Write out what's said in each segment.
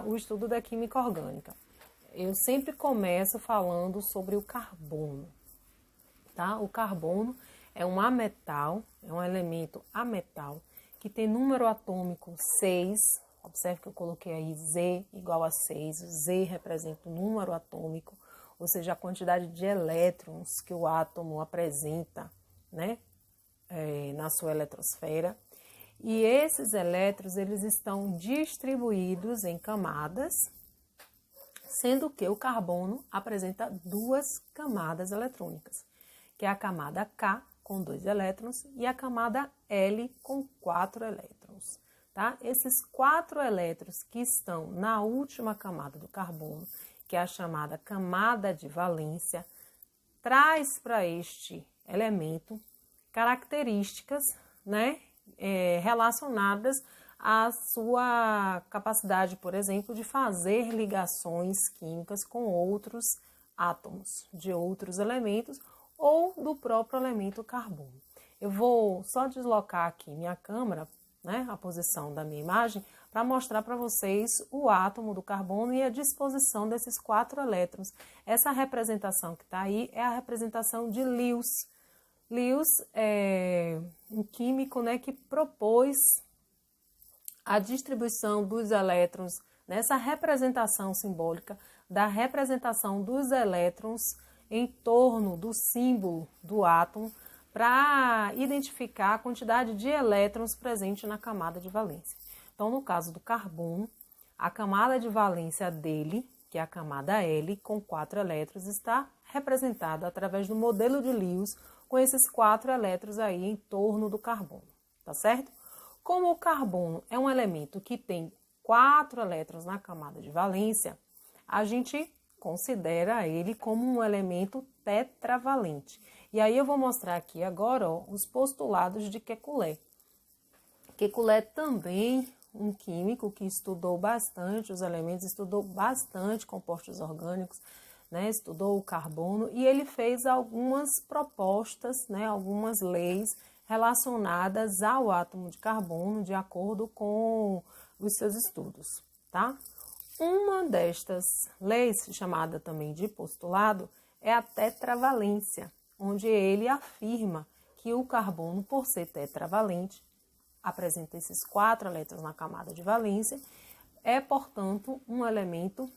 o estudo da química orgânica. Eu sempre começo falando sobre o carbono, tá? O carbono é um ametal, é um elemento ametal que tem número atômico 6. Observe que eu coloquei aí Z igual a 6. Z representa o número atômico, ou seja, a quantidade de elétrons que o átomo apresenta, né, na sua eletrosfera. E esses elétrons, eles estão distribuídos em camadas, sendo que o carbono apresenta duas camadas eletrônicas, que é a camada K com 2 elétrons e a camada L com 4 elétrons. Tá? Esses 4 elétrons que estão na última camada do carbono, que é a chamada camada de valência, traz para este elemento características, né, relacionadas à sua capacidade, por exemplo, de fazer ligações químicas com outros átomos de outros elementos ou do próprio elemento carbono. Eu vou só deslocar aqui minha câmera, né, a posição da minha imagem, para mostrar para vocês o átomo do carbono e a disposição desses 4 elétrons. Essa representação que está aí é a representação de Lewis. Lewis é um químico, né, que propôs a distribuição dos elétrons nessa representação simbólica da representação dos elétrons em torno do símbolo do átomo para identificar a quantidade de elétrons presente na camada de valência. Então, no caso do carbono, a camada de valência dele, que é a camada L, com 4 elétrons, está representada através do modelo de Lewis, com esses 4 elétrons aí em torno do carbono, tá certo? Como o carbono é um elemento que tem 4 elétrons na camada de valência, a gente considera ele como um elemento tetravalente. E aí eu vou mostrar aqui agora, ó, os postulados de Kekulé. Kekulé também um químico que estudou bastante os elementos, estudou bastante compostos orgânicos, né, estudou o carbono e ele fez algumas propostas, né, algumas leis relacionadas ao átomo de carbono de acordo com os seus estudos, tá? Uma destas leis, chamada também de postulado, é a tetravalência, onde ele afirma que o carbono, por ser tetravalente, apresenta esses 4 elétrons na camada de valência, é, portanto, um elemento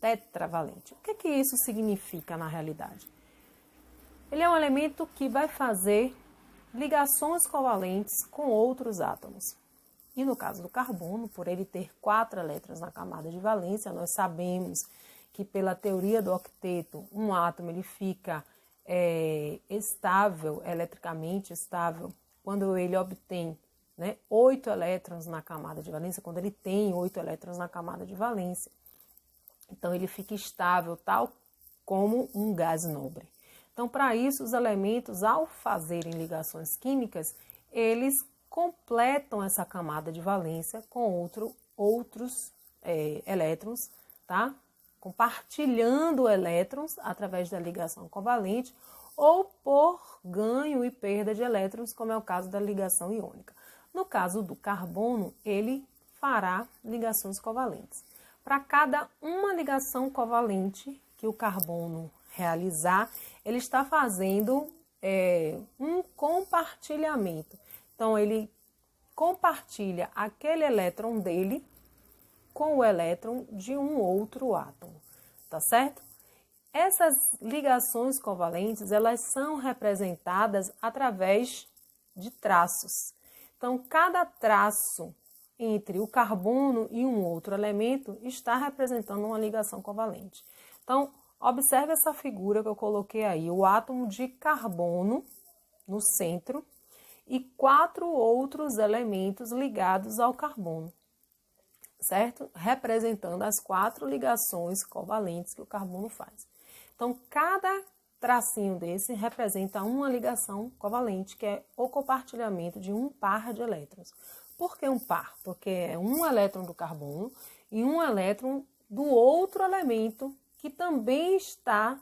tetravalente. O que isso significa na realidade? Ele é um elemento que vai fazer ligações covalentes com outros átomos. E no caso do carbono, por ele ter 4 elétrons na camada de valência, nós sabemos que pela teoria do octeto, um átomo ele fica estável, eletricamente estável, quando ele obtém, né, 8 elétrons na camada de valência, quando ele tem 8 elétrons na camada de valência. Então, ele fica estável, tal como um gás nobre. Então, para isso, os elementos, ao fazerem ligações químicas, eles completam essa camada de valência com outros elétrons, tá? Compartilhando elétrons através da ligação covalente ou por ganho e perda de elétrons, como é o caso da ligação iônica. No caso do carbono, ele fará ligações covalentes. Para cada uma ligação covalente que o carbono realizar, ele está fazendo um compartilhamento. Então, ele compartilha aquele elétron dele com o elétron de um outro átomo, tá certo? Essas ligações covalentes, elas são representadas através de traços. Então, cada traço entre o carbono e um outro elemento está representando uma ligação covalente. Então, observe essa figura que eu coloquei aí, o átomo de carbono no centro e 4 outros elementos ligados ao carbono, certo? Representando as 4 ligações covalentes que o carbono faz. Então, cada tracinho desse representa uma ligação covalente, que é o compartilhamento de um par de elétrons. Por que um par? Porque é um elétron do carbono e um elétron do outro elemento que também está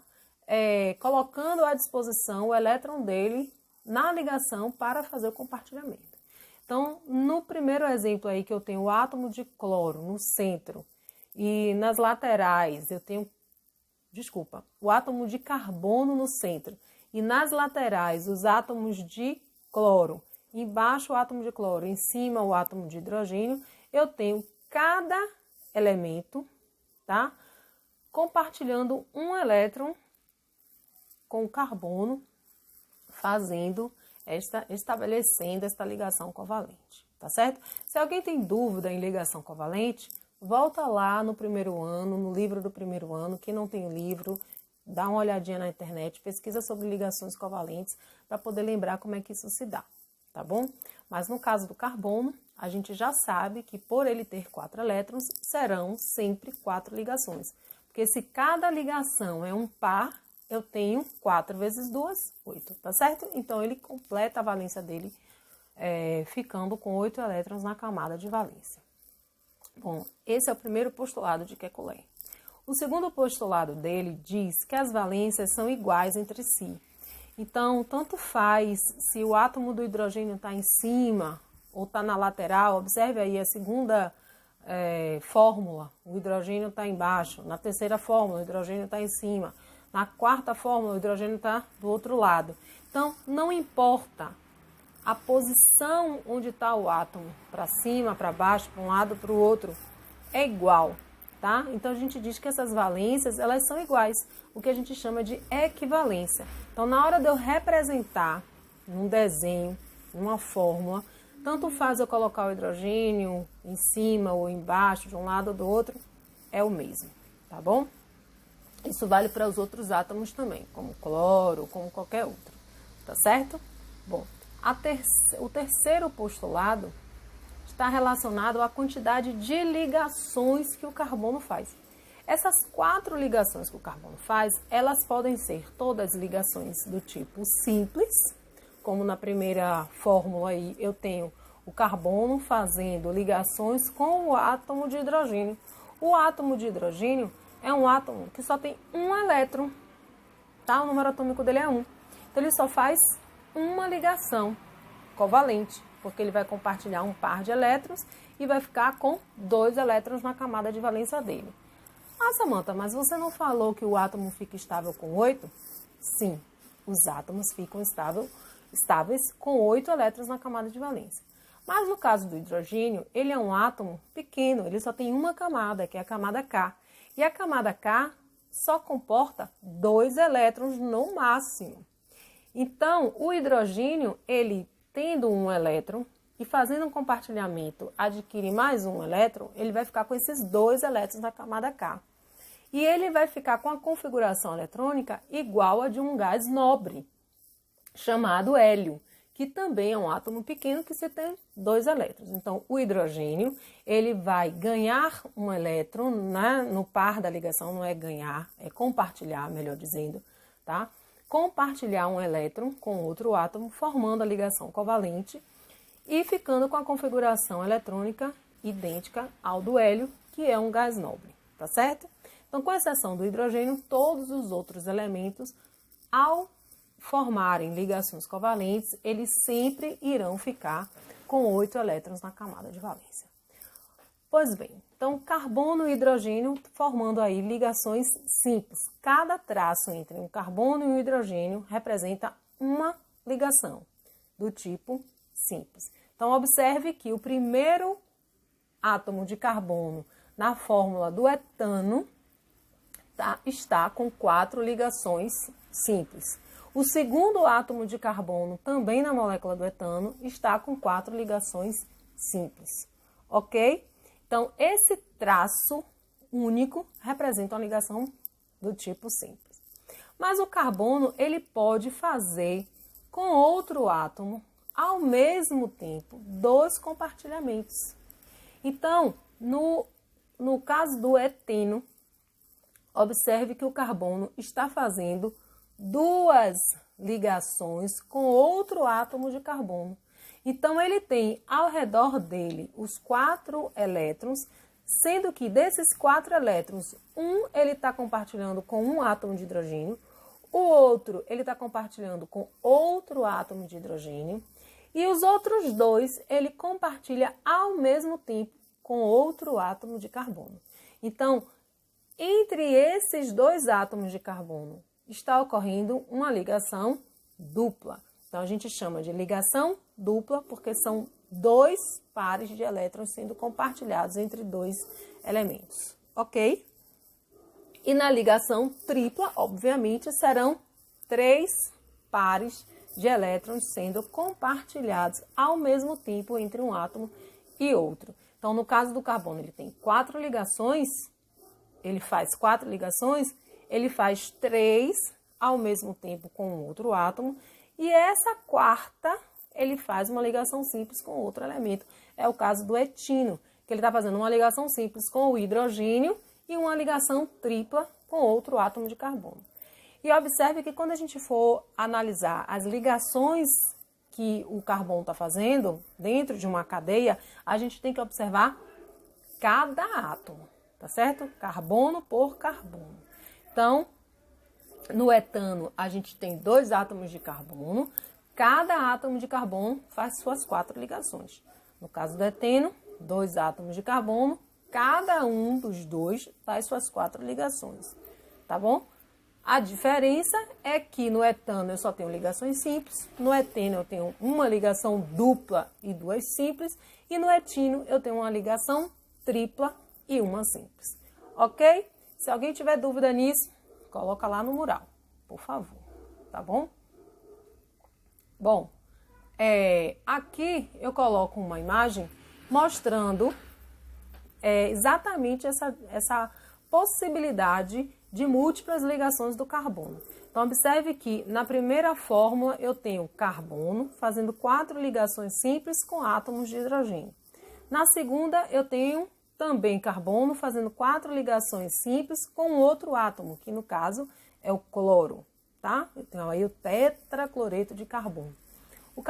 colocando à disposição o elétron dele na ligação para fazer o compartilhamento. Então, no primeiro exemplo aí que eu tenho o átomo de cloro no centro e nas laterais eu tenho, o átomo de carbono no centro e nas laterais os átomos de cloro, embaixo o átomo de cloro, em cima o átomo de hidrogênio, eu tenho cada elemento, tá? Compartilhando um elétron com o carbono, estabelecendo esta ligação covalente, tá certo? Se alguém tem dúvida em ligação covalente, volta lá no primeiro ano, no livro do primeiro ano. Quem não tem o livro, dá uma olhadinha na internet, pesquisa sobre ligações covalentes para poder lembrar como é que isso se dá, tá bom? Mas no caso do carbono, a gente já sabe que por ele ter 4 elétrons, serão sempre 4 ligações. Porque se cada ligação é um par, eu tenho 4 vezes 2, 8, tá certo? Então, ele completa a valência dele, ficando com 8 elétrons na camada de valência. Bom, esse é o primeiro postulado de Kekulé. O segundo postulado dele diz que as valências são iguais entre si. Então, tanto faz se o átomo do hidrogênio está em cima ou está na lateral. Observe aí a segunda fórmula, o hidrogênio está embaixo. Na terceira fórmula, o hidrogênio está em cima. Na quarta fórmula, o hidrogênio está do outro lado. Então, não importa a posição onde está o átomo, para cima, para baixo, para um lado, para o outro, é igual, tá? Então, a gente diz que essas valências, elas são iguais, o que a gente chama de equivalência. Então, na hora de eu representar num desenho, numa fórmula, tanto faz eu colocar o hidrogênio em cima ou embaixo, de um lado ou do outro, é o mesmo, tá bom? Isso vale para os outros átomos também, como cloro, como qualquer outro, tá certo? Bom, o terceiro postulado está relacionado à quantidade de ligações que o carbono faz. Essas 4 ligações que o carbono faz, elas podem ser todas ligações do tipo simples, como na primeira fórmula aí eu tenho o carbono fazendo ligações com o átomo de hidrogênio. O átomo de hidrogênio é um átomo que só tem um elétron, tá? O número atômico dele é 1. Então, ele só faz uma ligação covalente, porque ele vai compartilhar um par de elétrons e vai ficar com 2 elétrons na camada de valência dele. Ah, Samantha, mas você não falou que o átomo fica estável com 8? Sim, os átomos ficam estáveis com 8 elétrons na camada de valência. Mas no caso do hidrogênio, ele é um átomo pequeno, ele só tem uma camada, que é a camada K. E a camada K só comporta 2 elétrons no máximo. Então, o hidrogênio, ele tendo um elétron e fazendo um compartilhamento, adquire mais um elétron, ele vai ficar com esses 2 elétrons na camada K. E ele vai ficar com a configuração eletrônica igual a de um gás nobre, chamado hélio, que também é um átomo pequeno que você tem 2 elétrons. Então, o hidrogênio, ele vai ganhar um elétron, né, no par da ligação, não é ganhar, é compartilhar, melhor dizendo, tá? Compartilhar um elétron com outro átomo, formando a ligação covalente e ficando com a configuração eletrônica idêntica ao do hélio, que é um gás nobre, tá certo? Então, com exceção do hidrogênio, todos os outros elementos, ao formarem ligações covalentes, eles sempre irão ficar com 8 elétrons na camada de valência. Pois bem, então carbono e hidrogênio formando aí ligações simples. Cada traço entre um carbono e um hidrogênio representa uma ligação do tipo simples. Então observe que o primeiro átomo de carbono na fórmula do etano está com 4 ligações simples. O segundo átomo de carbono, também na molécula do etano, está com 4 ligações simples, ok? Então, esse traço único representa uma ligação do tipo simples. Mas o carbono, ele pode fazer com outro átomo, ao mesmo tempo, 2 compartilhamentos. Então, no caso do eteno, observe que o carbono está fazendo 2 ligações com outro átomo de carbono. Então, ele tem ao redor dele os 4 elétrons, sendo que desses 4 elétrons, ele está compartilhando com um átomo de hidrogênio, o outro ele está compartilhando com outro átomo de hidrogênio, e os outros 2 ele compartilha ao mesmo tempo com outro átomo de carbono. Então, entre esses dois átomos de carbono está ocorrendo uma ligação dupla. Então, a gente chama de ligação dupla porque são dois pares de elétrons sendo compartilhados entre dois elementos, ok? E na ligação tripla, obviamente, serão três pares de elétrons sendo compartilhados ao mesmo tempo entre um átomo e outro. Então, no caso do carbono, ele tem 4 ligações, ele faz 4 ligações, ele faz 3 ao mesmo tempo com outro átomo, e essa quarta, ele faz uma ligação simples com outro elemento. É o caso do etino, que ele está fazendo uma ligação simples com o hidrogênio e uma ligação tripla com outro átomo de carbono. E observe que quando a gente for analisar as ligações que o carbono está fazendo dentro de uma cadeia, a gente tem que observar cada átomo, tá certo? Carbono por carbono. Então, no etano, a gente tem 2 átomos de carbono. Cada átomo de carbono faz suas 4 ligações. No caso do eteno, 2 átomos de carbono, cada um dos dois faz suas 4 ligações, tá bom? A diferença é que no etano eu só tenho ligações simples, no eteno eu tenho uma ligação dupla e 2 simples, e no etino eu tenho uma ligação tripla e uma simples, ok? Se alguém tiver dúvida nisso, coloca lá no mural, por favor, tá bom? Bom, aqui eu coloco uma imagem mostrando exatamente essa possibilidade de múltiplas ligações do carbono. Então, observe que na primeira fórmula eu tenho carbono fazendo 4 ligações simples com átomos de hidrogênio. Na segunda, eu tenho também carbono fazendo 4 ligações simples com outro átomo, que no caso é o cloro, tá? Eu tenho aí o tetracloreto de carbono. O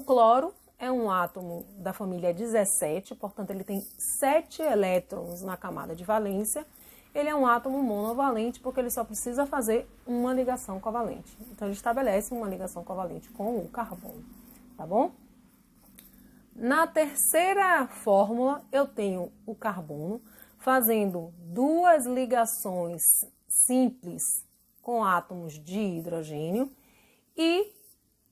cloro é um átomo da família 17, portanto ele tem 7 elétrons na camada de valência. Ele é um átomo monovalente porque ele só precisa fazer uma ligação covalente. Então ele estabelece uma ligação covalente com o carbono, tá bom? Na terceira fórmula eu tenho o carbono fazendo 2 ligações simples com átomos de hidrogênio e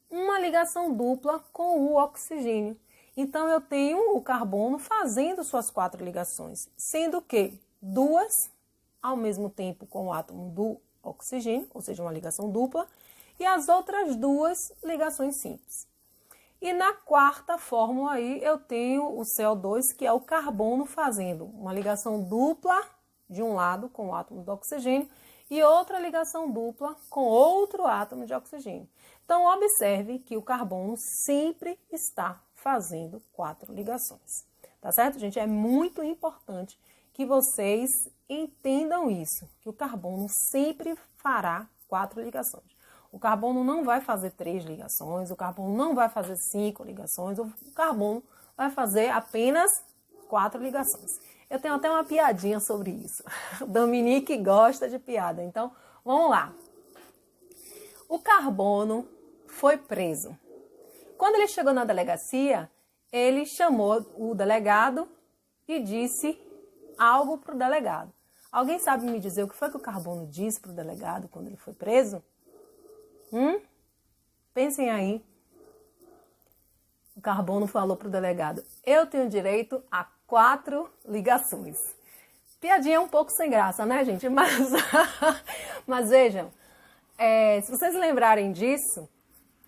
uma ligação dupla com o oxigênio. Então, eu tenho o carbono fazendo suas 4 ligações, sendo que 2 ao mesmo tempo com o átomo do oxigênio, ou seja, uma ligação dupla, e as outras 2 ligações simples. E na quarta fórmula aí eu tenho o CO2, que é o carbono fazendo uma ligação dupla de um lado com o átomo do oxigênio e outra ligação dupla com outro átomo de oxigênio. Então, observe que o carbono sempre está fazendo 4 ligações. Tá certo, gente? É muito importante que vocês entendam isso, que o carbono sempre fará 4 ligações. O carbono não vai fazer 3 ligações, o carbono não vai fazer 5 ligações, o carbono vai fazer apenas 4 ligações. Eu tenho até uma piadinha sobre isso. Dominique gosta de piada, então vamos lá. O carbono foi preso. Quando ele chegou na delegacia, ele chamou o delegado e disse algo para o delegado. Alguém sabe me dizer o que foi que o carbono disse para o delegado quando ele foi preso? Pensem aí. O carbono falou para o delegado: eu tenho direito a 4 ligações. Piadinha um pouco sem graça, né, gente? Mas vejam, se vocês lembrarem disso,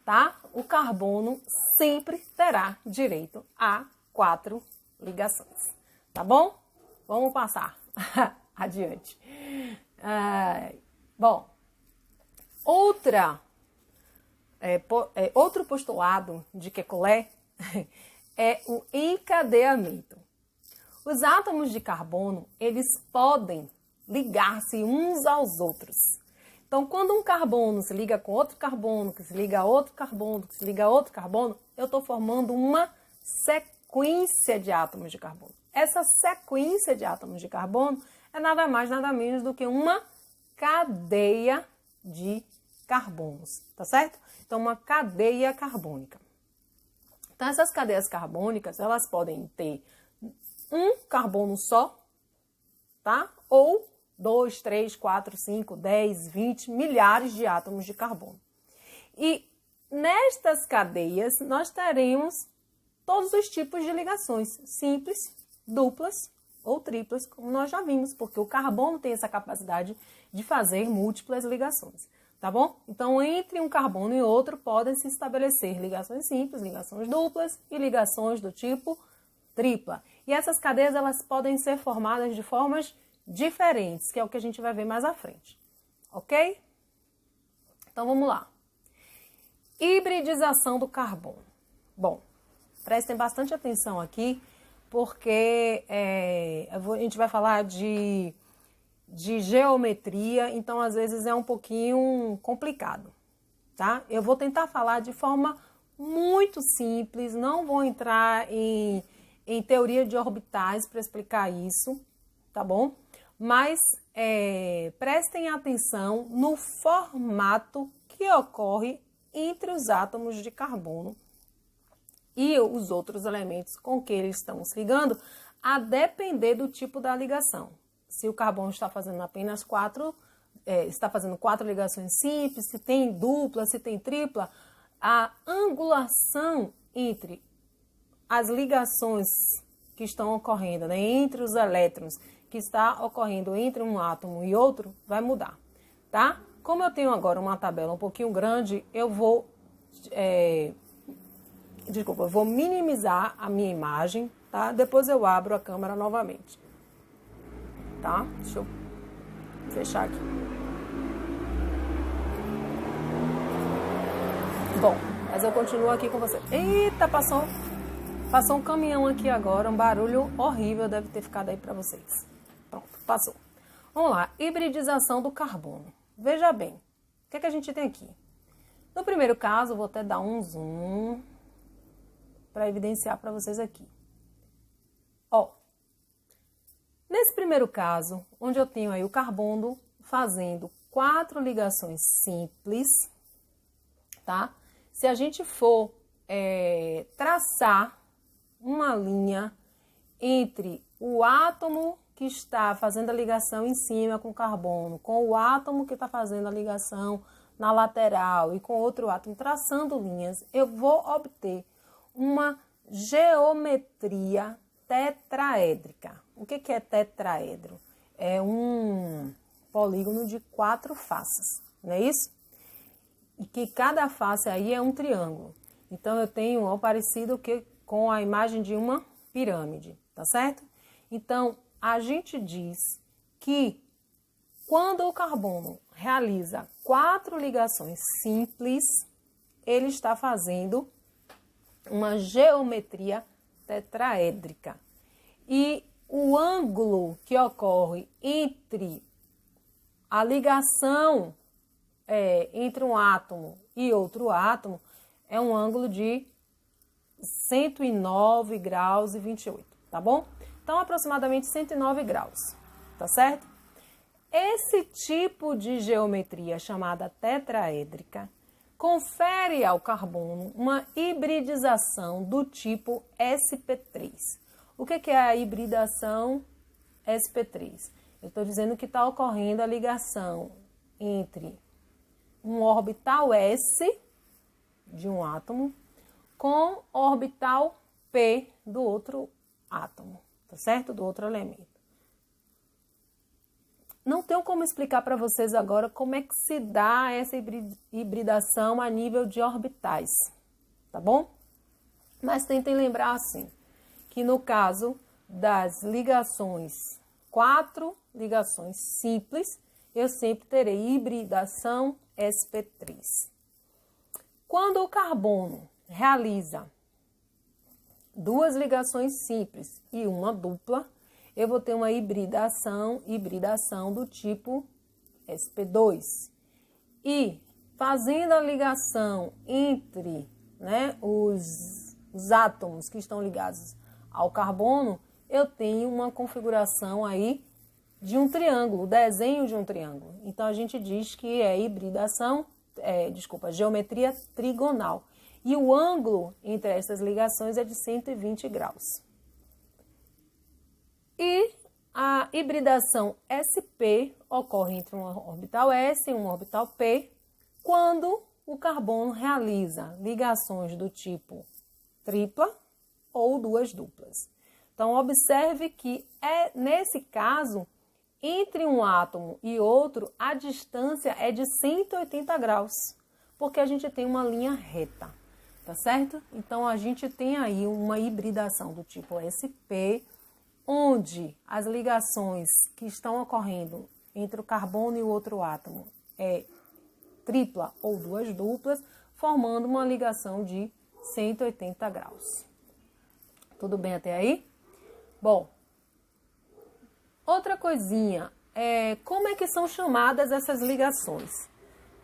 tá? O carbono sempre terá direito a 4 ligações, tá bom? Vamos passar adiante. Outro postulado de Kekulé é o encadeamento. Os átomos de carbono, eles podem ligar-se uns aos outros. Então, quando um carbono se liga com outro carbono, que se liga a outro carbono, que se liga a outro carbono, eu estou formando uma sequência de átomos de carbono. Essa sequência de átomos de carbono é nada mais, nada menos do que uma cadeia de carbonos, tá certo? Então, uma cadeia carbônica. Então, essas cadeias carbônicas, elas podem ter um carbono só, tá? Ou 2, 3, 4, 5, 10, 20 milhares de átomos de carbono. E nestas cadeias nós teremos todos os tipos de ligações, simples, duplas ou triplas, como nós já vimos, porque o carbono tem essa capacidade de fazer múltiplas ligações, tá bom? Então, entre um carbono e outro podem se estabelecer ligações simples, ligações duplas e ligações do tipo tripla. E essas cadeias elas podem ser formadas de formas diferentes, que é o que a gente vai ver mais à frente, ok? Então, vamos lá. Hibridização do carbono. Bom, prestem bastante atenção aqui, porque a gente vai falar de geometria, então às vezes é um pouquinho complicado, tá? Eu vou tentar falar de forma muito simples, não vou entrar em teoria de orbitais para explicar isso, tá bom? Mas prestem atenção no formato que ocorre entre os átomos de carbono e os outros elementos com que eles estão se ligando, a depender do tipo da ligação. Se o carbono está fazendo apenas está fazendo 4 ligações simples, se tem dupla, se tem tripla, a angulação entre as ligações que estão ocorrendo, né, entre os elétrons que está ocorrendo entre um átomo e outro, vai mudar, tá? Como eu tenho agora uma tabela um pouquinho grande, eu vou minimizar a minha imagem, tá? Depois eu abro a câmera novamente, tá? Deixa eu fechar aqui. Bom, mas eu continuo aqui com você. Eita, passou um caminhão aqui agora, um barulho horrível deve ter ficado aí para vocês. Pronto, passou. Vamos lá, hibridização do carbono. Veja bem, o que é que a gente tem aqui? No primeiro caso, vou até dar um zoom para evidenciar para vocês aqui. Ó, nesse primeiro caso, onde eu tenho aí o carbono fazendo 4 ligações simples, tá? Se a gente for traçar uma linha entre o átomo que está fazendo a ligação em cima com o carbono, com o átomo que está fazendo a ligação na lateral e com outro átomo, traçando linhas, eu vou obter uma geometria tetraédrica. O que é tetraedro? É um polígono de 4 faces, não é isso? E que cada face aí é um triângulo. Então, eu tenho algo parecido com a imagem de uma pirâmide, tá certo? Então, a gente diz que quando o carbono realiza 4 ligações simples, ele está fazendo uma geometria tetraédrica. E o ângulo que ocorre entre a ligação entre um átomo e outro átomo é um ângulo de 109 graus e 28, tá bom? Então, aproximadamente 109 graus, tá certo? Esse tipo de geometria chamada tetraédrica confere ao carbono uma hibridização do tipo sp3. O que é a hibridação sp3? Eu estou dizendo que está ocorrendo a ligação entre um orbital S de um átomo com orbital P do outro átomo, tá certo? Do outro elemento. Não tenho como explicar para vocês agora como é que se dá essa hibridação a nível de orbitais, tá bom? Mas tentem lembrar assim, que no caso das ligações, 4 ligações simples, eu sempre terei hibridação sp3. Quando o carbono realiza 2 ligações simples e uma dupla, eu vou ter uma hibridação do tipo sp2. E fazendo a ligação entre os átomos que estão ligados ao carbono, eu tenho uma configuração aí de um triângulo, o desenho de um triângulo. Então, a gente diz que é geometria trigonal. E o ângulo entre essas ligações é de 120 graus. E A hibridação sp ocorre entre um orbital s e um orbital p, quando o carbono realiza ligações do tipo tripla ou duas duplas. Então, observe que nesse caso, entre um átomo e outro, a distância é de 180 graus, porque a gente tem uma linha reta, tá certo? Então, a gente tem aí uma hibridação do tipo sp, onde as ligações que estão ocorrendo entre o carbono e o outro átomo é tripla ou duas duplas, formando uma ligação de 180 graus. Tudo bem até aí? Bom, outra coisinha, como é que são chamadas essas ligações?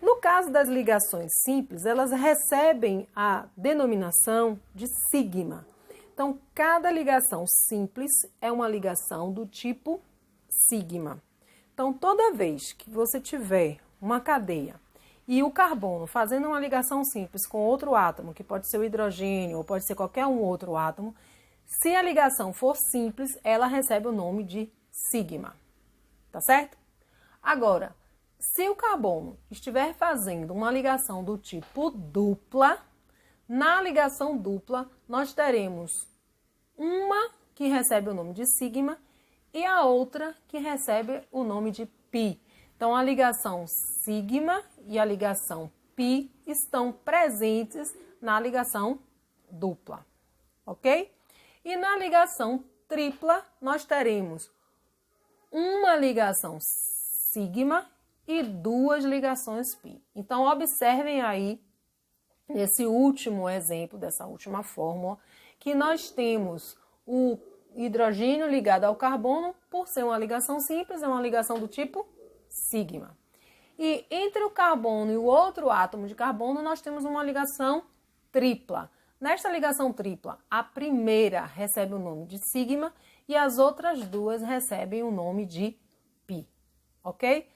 No caso das ligações simples, elas recebem a denominação de sigma. Então, cada ligação simples é uma ligação do tipo sigma. Então, toda vez que você tiver uma cadeia e o carbono fazendo uma ligação simples com outro átomo, que pode ser o hidrogênio ou pode ser qualquer um outro átomo, se a ligação for simples, ela recebe o nome de sigma. Tá certo? Agora, se o carbono estiver fazendo uma ligação do tipo dupla, na ligação dupla, nós teremos uma que recebe o nome de sigma e a outra que recebe o nome de pi. Então, a ligação sigma e a ligação pi estão presentes na ligação dupla, ok? E na ligação tripla, nós teremos uma ligação sigma e duas ligações pi. Então, observem aí, nesse último exemplo, dessa última fórmula, que nós temos o hidrogênio ligado ao carbono, por ser uma ligação simples, é uma ligação do tipo sigma. E entre o carbono e o outro átomo de carbono, nós temos uma ligação tripla. Nesta ligação tripla, a primeira recebe o nome de sigma e as outras duas recebem o nome de pi, ok?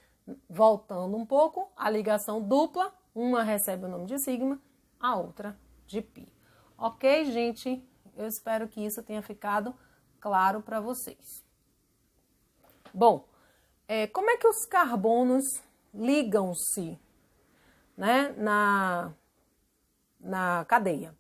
Voltando um pouco, a ligação dupla, uma recebe o nome de sigma, a outra de pi. Ok, gente? Eu espero que isso tenha ficado claro para vocês. Bom, como é que os carbonos ligam-se, né, na cadeia?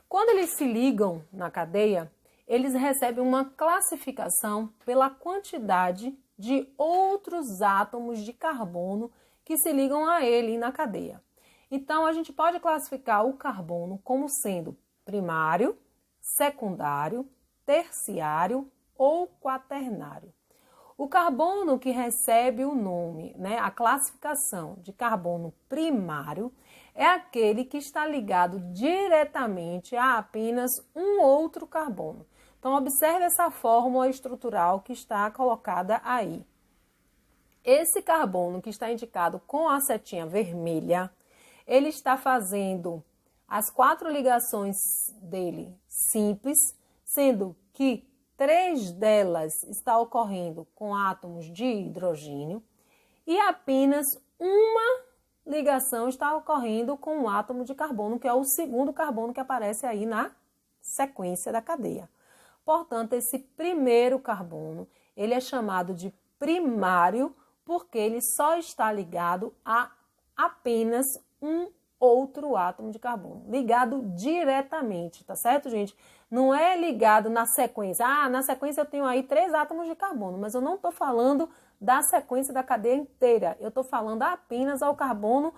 Quando eles se ligam na cadeia, eles recebem uma classificação pela quantidade de outros átomos de carbono que se ligam a ele na cadeia. Então, a gente pode classificar o carbono como sendo primário, secundário, terciário ou quaternário. O carbono que recebe o nome, né, a classificação de carbono primário, é aquele que está ligado diretamente a apenas um outro carbono. Então, observe essa fórmula estrutural que está colocada aí. Esse carbono que está indicado com a setinha vermelha, ele está fazendo as 4 ligações dele simples, sendo que 3 delas está ocorrendo com átomos de hidrogênio e apenas uma ligação está ocorrendo com um átomo de carbono, que é o segundo carbono que aparece aí na sequência da cadeia. Portanto, esse primeiro carbono, ele é chamado de primário porque ele só está ligado a apenas um outro átomo de carbono, ligado diretamente, tá certo, gente? Não é ligado na sequência. Na sequência eu tenho aí 3 átomos de carbono, mas eu não estou falando da sequência da cadeia inteira. Eu estou falando apenas ao carbono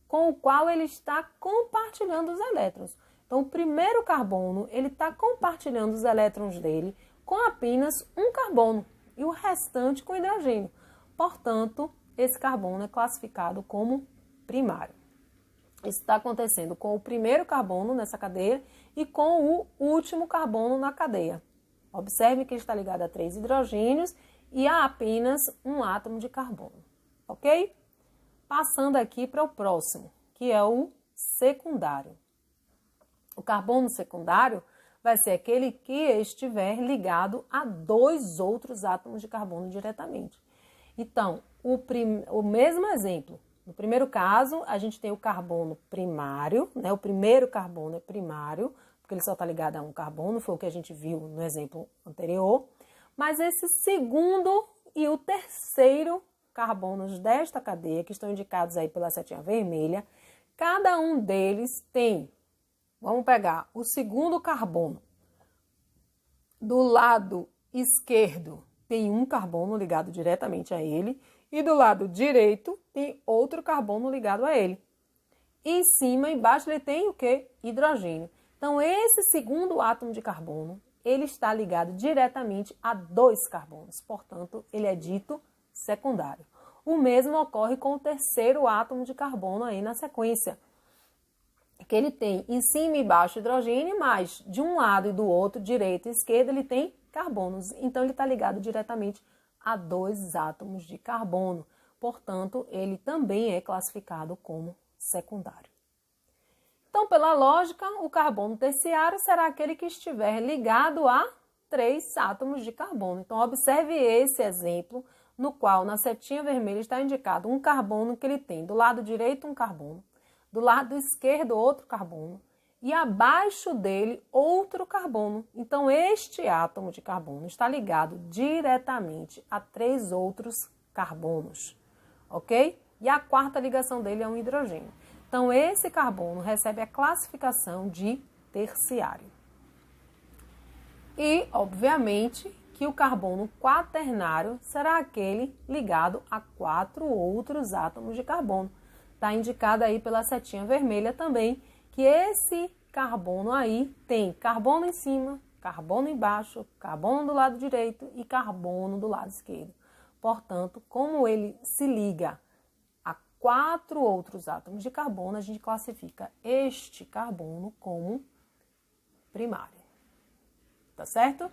com o qual ele está compartilhando os elétrons. Então, o primeiro carbono, ele está compartilhando os elétrons dele com apenas um carbono e o restante com hidrogênio. Portanto, esse carbono é classificado como primário. Isso está acontecendo com o primeiro carbono nessa cadeia e com o último carbono na cadeia. Observe que ele está ligado a 3 hidrogênios e a apenas um átomo de carbono, ok? Passando aqui para o próximo, que é o secundário. O carbono secundário vai ser aquele que estiver ligado a 2 outros átomos de carbono diretamente. Então, o mesmo exemplo. No primeiro caso, a gente tem o carbono primário, né? O primeiro carbono é primário, porque ele só está ligado a um carbono, foi o que a gente viu no exemplo anterior. Mas esse segundo e o terceiro carbonos desta cadeia, que estão indicados aí pela setinha vermelha, cada um deles tem, vamos pegar o segundo carbono. Do lado esquerdo tem um carbono ligado diretamente a ele e do lado direito tem outro carbono ligado a ele. E em cima, embaixo, ele tem o quê? Hidrogênio. Então, esse segundo átomo de carbono, ele está ligado diretamente a 2 carbonos. Portanto, ele é dito secundário. O mesmo ocorre com o terceiro átomo de carbono aí na sequência, que ele tem em cima e embaixo hidrogênio, mas de um lado e do outro, direita e esquerda, ele tem carbonos. Então, ele está ligado diretamente a 2 átomos de carbono. Portanto, ele também é classificado como secundário. Então, pela lógica, o carbono terciário será aquele que estiver ligado a 3 átomos de carbono. Então, observe esse exemplo, no qual na setinha vermelha está indicado um carbono que ele tem do lado direito um carbono, do lado esquerdo outro carbono e abaixo dele outro carbono. Então, este átomo de carbono está ligado diretamente a 3 outros carbonos, ok? E a quarta ligação dele é um hidrogênio. Então, esse carbono recebe a classificação de terciário. E, obviamente, que o carbono quaternário será aquele ligado a 4 outros átomos de carbono. Está indicado aí pela setinha vermelha também que esse carbono aí tem carbono em cima, carbono embaixo, carbono do lado direito e carbono do lado esquerdo. Portanto, como ele se liga a 4 outros átomos de carbono, a gente classifica este carbono como primário. Tá certo?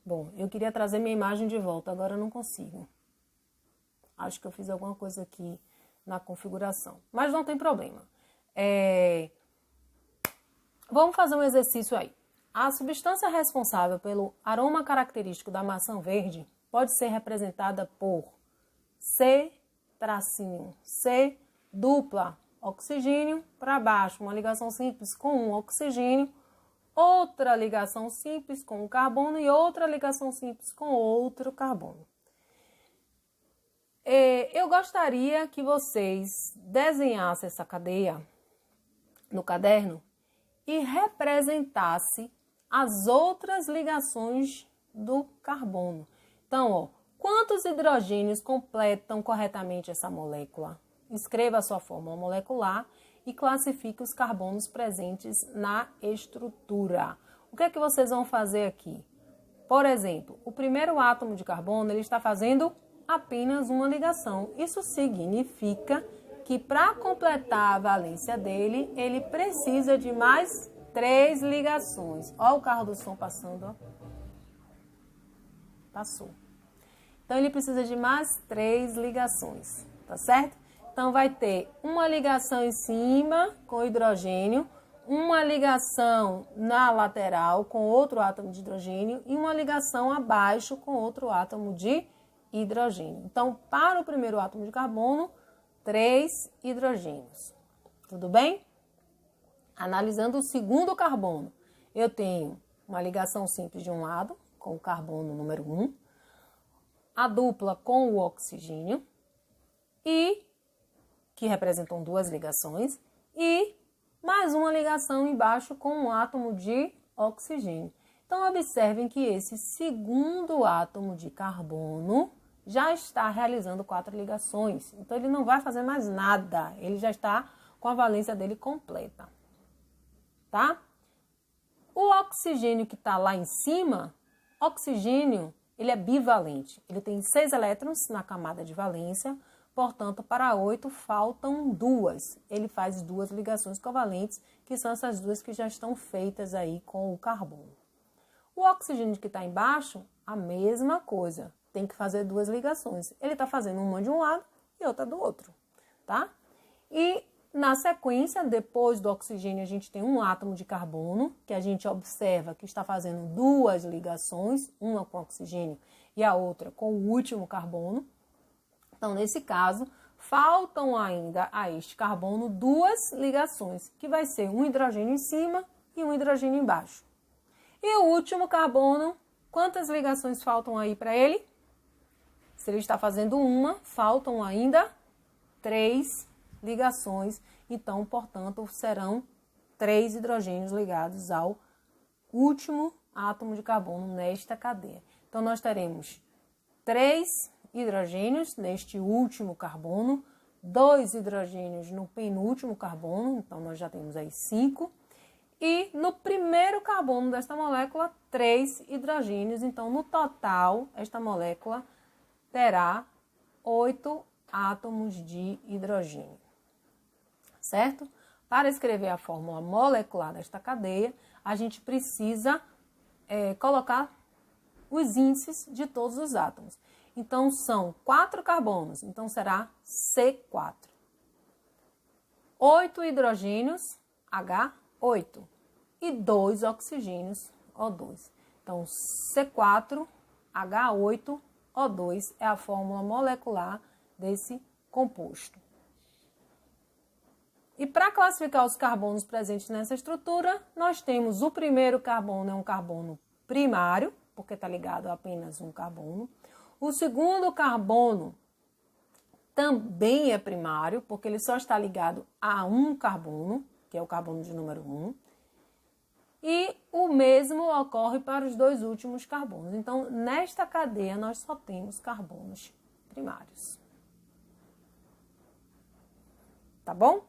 Bom, eu queria trazer minha imagem de volta, agora eu não consigo. Acho que eu fiz alguma coisa aqui na configuração, mas não tem problema. Vamos fazer um exercício aí. A substância responsável pelo aroma característico da maçã verde pode ser representada por C, C, dupla, oxigênio, para baixo, uma ligação simples com um oxigênio, outra ligação simples com um carbono e outra ligação simples com outro carbono. Eu gostaria que vocês desenhassem essa cadeia no caderno e representassem as outras ligações do carbono. Então, ó, quantos hidrogênios completam corretamente essa molécula? Escreva a sua fórmula molecular e classifique os carbonos presentes na estrutura. O que é que vocês vão fazer aqui? Por exemplo, o primeiro átomo de carbono ele está fazendo apenas uma ligação. Isso significa que para completar a valência dele, ele precisa de mais 3 ligações. Olha o carro do som passando, ó. Passou. Então, ele precisa de mais 3 ligações, tá certo? Então, vai ter uma ligação em cima com hidrogênio, uma ligação na lateral com outro átomo de hidrogênio e uma ligação abaixo com outro átomo de hidrogênio. Então, para o primeiro átomo de carbono, 3 hidrogênios. Tudo bem? Analisando o segundo carbono, eu tenho uma ligação simples de um lado, com o carbono número 1, a dupla com o oxigênio, e que representam 2 ligações, e mais uma ligação embaixo com um átomo de oxigênio. Então, observem que esse segundo átomo de carbono já está realizando 4 ligações. Então, ele não vai fazer mais nada, ele já está com a valência dele completa. Tá? O oxigênio que está lá em cima, oxigênio, ele é bivalente. Ele tem 6 elétrons na camada de valência, portanto, para 8 faltam 2. Ele faz 2 ligações covalentes, que são essas 2 que já estão feitas aí com o carbono. O oxigênio que está embaixo, a mesma coisa. Tem que fazer 2 ligações. Ele está fazendo uma de um lado e outra do outro, tá? E na sequência, depois do oxigênio, a gente tem um átomo de carbono, que a gente observa que está fazendo 2 ligações, uma com oxigênio e a outra com o último carbono. Então, nesse caso, faltam ainda a este carbono 2 ligações, que vai ser um hidrogênio em cima e um hidrogênio embaixo. E o último carbono, quantas ligações faltam aí para ele? Se ele está fazendo uma, faltam ainda 3 ligações. Então, portanto, serão 3 hidrogênios ligados ao último átomo de carbono nesta cadeia. Então, nós teremos 3 hidrogênios neste último carbono, 2 hidrogênios no penúltimo carbono, então nós já temos aí 5. E no primeiro carbono desta molécula, 3 hidrogênios. Então, no total, esta molécula terá 8 átomos de hidrogênio. Certo? Para escrever a fórmula molecular desta cadeia, a gente precisa colocar os índices de todos os átomos. Então, são 4 carbonos, então será C4. 8 hidrogênios, H8. E 2 oxigênios, O2. Então, C4, H8, O2 é a fórmula molecular desse composto. E para classificar os carbonos presentes nessa estrutura, nós temos o primeiro carbono, é um carbono primário, porque está ligado a apenas um carbono. O segundo carbono também é primário, porque ele só está ligado a um carbono, que é o carbono de número 1. E o mesmo ocorre para os 2 últimos carbonos. Então, nesta cadeia, nós só temos carbonos primários. Tá bom?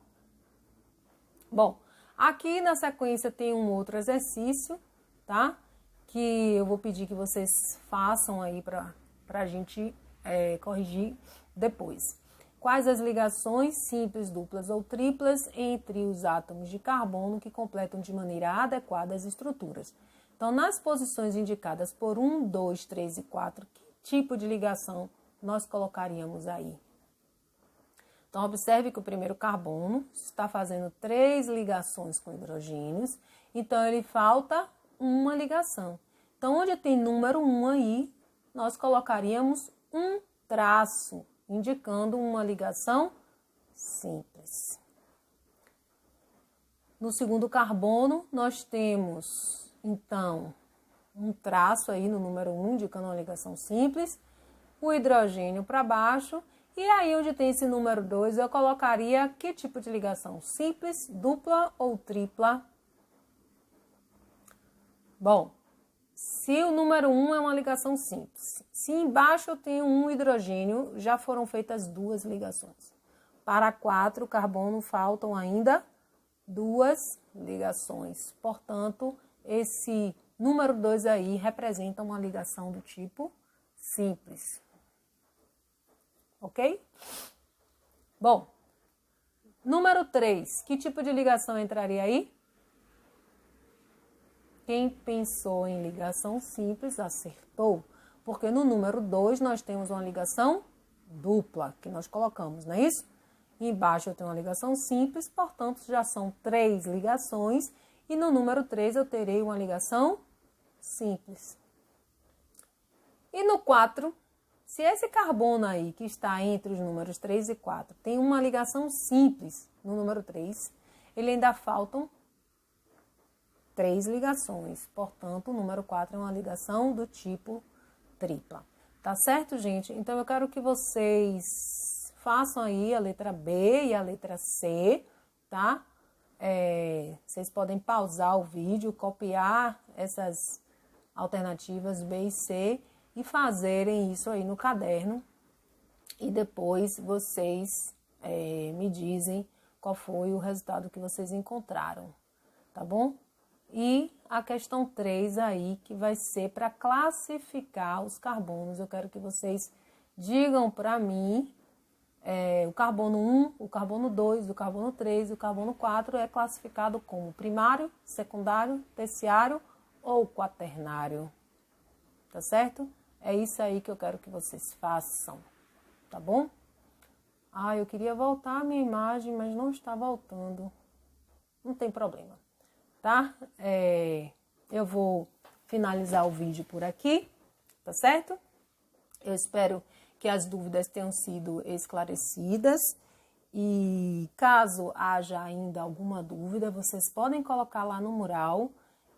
Bom, aqui na sequência tem um outro exercício, tá? Que eu vou pedir que vocês façam aí para a gente corrigir depois. Quais as ligações simples, duplas ou triplas entre os átomos de carbono que completam de maneira adequada as estruturas? Então, nas posições indicadas por 1, 2, 3 e 4, que tipo de ligação nós colocaríamos aí? Então, observe que o primeiro carbono está fazendo 3 ligações com hidrogênios, então ele falta uma ligação. Então, onde tem número 1 aí, nós colocaríamos um traço, indicando uma ligação simples. No segundo carbono, nós temos, então, um traço aí no número 1, indicando uma ligação simples, o hidrogênio para baixo, e aí onde tem esse número 2, eu colocaria que tipo de ligação? Simples, dupla ou tripla? Bom, se o número 1 é uma ligação simples, se embaixo eu tenho um hidrogênio, já foram feitas 2 ligações. Para 4 carbono faltam ainda 2 ligações. Portanto, esse número 2 aí representa uma ligação do tipo simples. Ok? Bom, número 3, que tipo de ligação entraria aí? Quem pensou em ligação simples acertou, porque no número 2 nós temos uma ligação dupla, que nós colocamos, não é isso? Embaixo eu tenho uma ligação simples, portanto já são 3 ligações, e no número 3 eu terei uma ligação simples. E no 4, se esse carbono aí, que está entre os números 3 e 4, tem uma ligação simples no número 3, ele ainda faltam 3 ligações. Portanto, o número 4 é uma ligação do tipo tripla. Tá certo, gente? Então, eu quero que vocês façam aí a letra B e a letra C, tá? Vocês podem pausar o vídeo, copiar essas alternativas B e C e fazerem isso aí no caderno. E depois vocês me dizem qual foi o resultado que vocês encontraram, tá bom? E a questão 3 aí, que vai ser para classificar os carbonos. Eu quero que vocês digam para mim o carbono 1, o carbono 2, o carbono 3 e o carbono 4 é classificado como primário, secundário, terciário ou quaternário. Tá certo? É isso aí que eu quero que vocês façam, tá bom? Ah, eu queria voltar a minha imagem, mas não está voltando. Não tem problema. Tá? Eu vou finalizar o vídeo por aqui, tá certo? Eu espero que as dúvidas tenham sido esclarecidas. E caso haja ainda alguma dúvida, vocês podem colocar lá no mural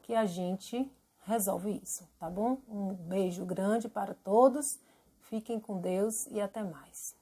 que a gente resolve isso, tá bom? Um beijo grande para todos, fiquem com Deus e até mais.